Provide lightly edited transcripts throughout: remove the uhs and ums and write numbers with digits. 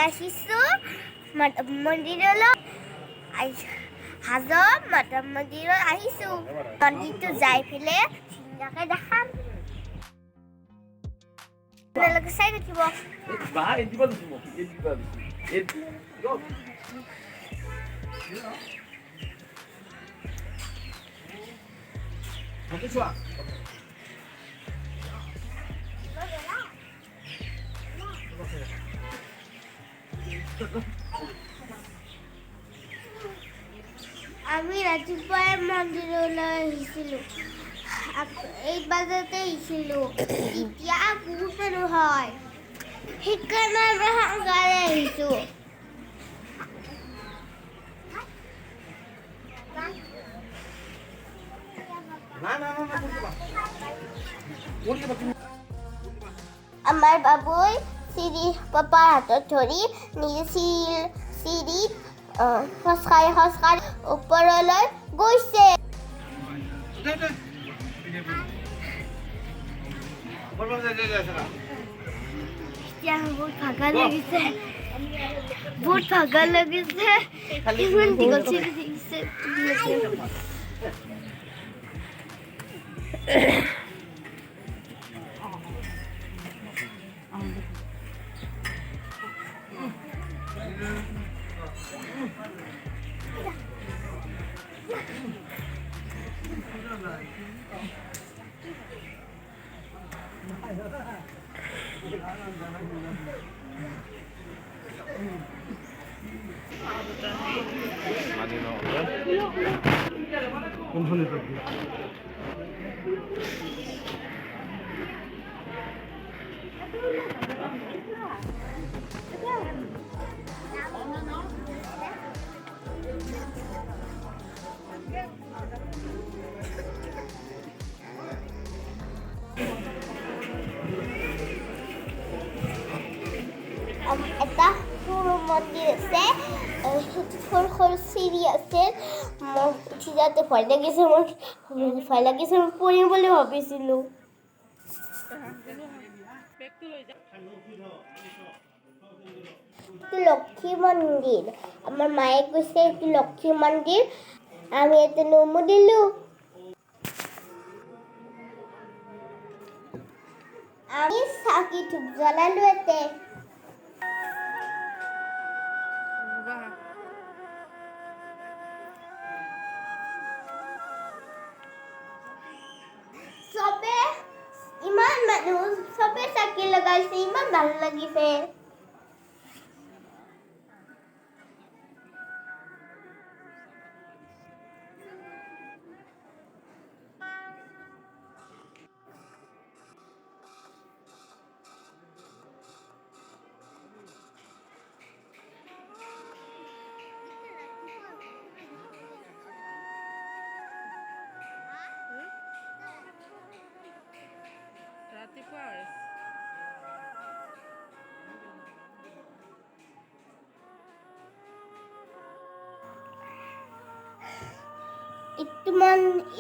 আহিছোঁ মন্দিৰলৈ হাজৰ মাতা মন্দিৰত আহিছোঁ মন্দিৰটো যাই পেলাই ধুনীয়াকৈ দেখাম আপোনালোকে চাই থাকিব আমি ৰাতিপুৱাই মন্দিৰলৈ আহিছিলোঁ 8 বজাতে আহিছিলোঁ এতিয়া বহুত মানুহ হয় সেইকাৰণে আমি সোনকালে আহিছোঁ আমাৰ বাবুই চিৰি পাপাৰ হাতত ধৰি নিজে চিৰিত খোজকাঢ়ি ওপৰলৈ গৈছে এতিয়া বহুত ভাগৰ লাগিছে ইমান দীঘল চিৰি দেখিছে এটা সৰু মন্দিৰ আছে সৰু চিৰি আছে উঠি যাওঁতে ভয় লাগিছে মই পৰিম বুলি ভাবিছিলোঁ লক্ষী মন্দিৰ আমাৰ মায়ে কৈছে এইটো লক্ষী মন্দিৰ আমি ইয়াতে নমো দিলোঁ আমি চাকি ধূপ জ্বলালোঁ ইয়াতে ইমান মানুহ চবে চাকি লগাইছে ইমান ভাল লাগিছে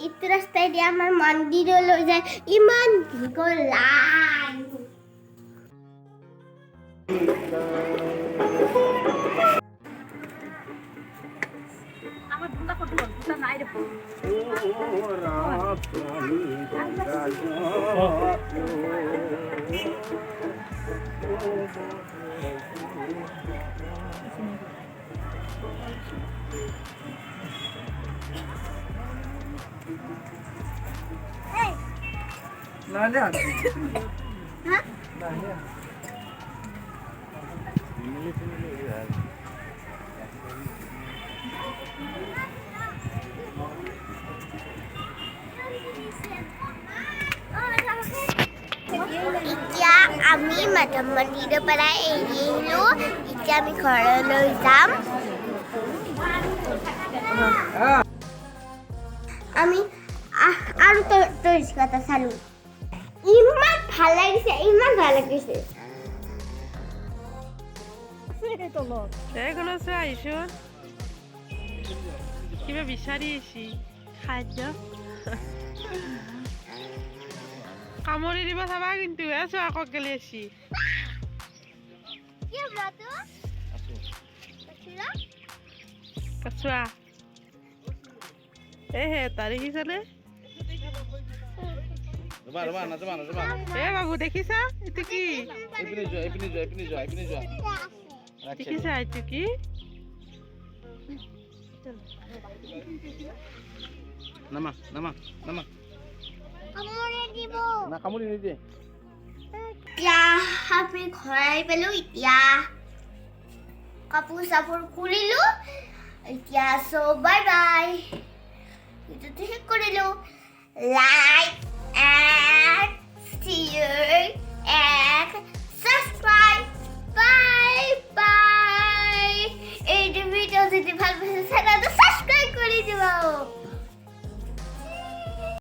এইটো ৰাস্তাইদি আমাৰ মন্দিৰলৈ যায় ইমান দীঘল লাইন আমার বুকা কত বল বুকা নাই রে Nanya. Hah? Nanya. এতিয়া আমি মাধৱ মন্দিৰৰ পৰা এৰি আহিলোঁ এতিয়া আমি ঘৰলৈ যাম আমি আৰু টুৰিষ্ট কথা চালোঁ ইমান ভাল লাগিছে কিবা বিচাৰি আহিছি খাদ্য কামুৰি দিব চাবা কিন্তু আছো আকৌ গেলি আছি কেঁচুৱা হে তাৰ দেখিছানে বাবু দেখিছা এইটো কি দেখিছা এইটো কি নামা কামুৰি নিদিয়ে এতিয়া আমি ঘৰ আহি পালো এতিয়া কাপোৰ চাপোৰ খুলিলো এতিয়া বাই বাই ভিডিঅ'টো শেষ কৰিলো লাইক এণ্ড see you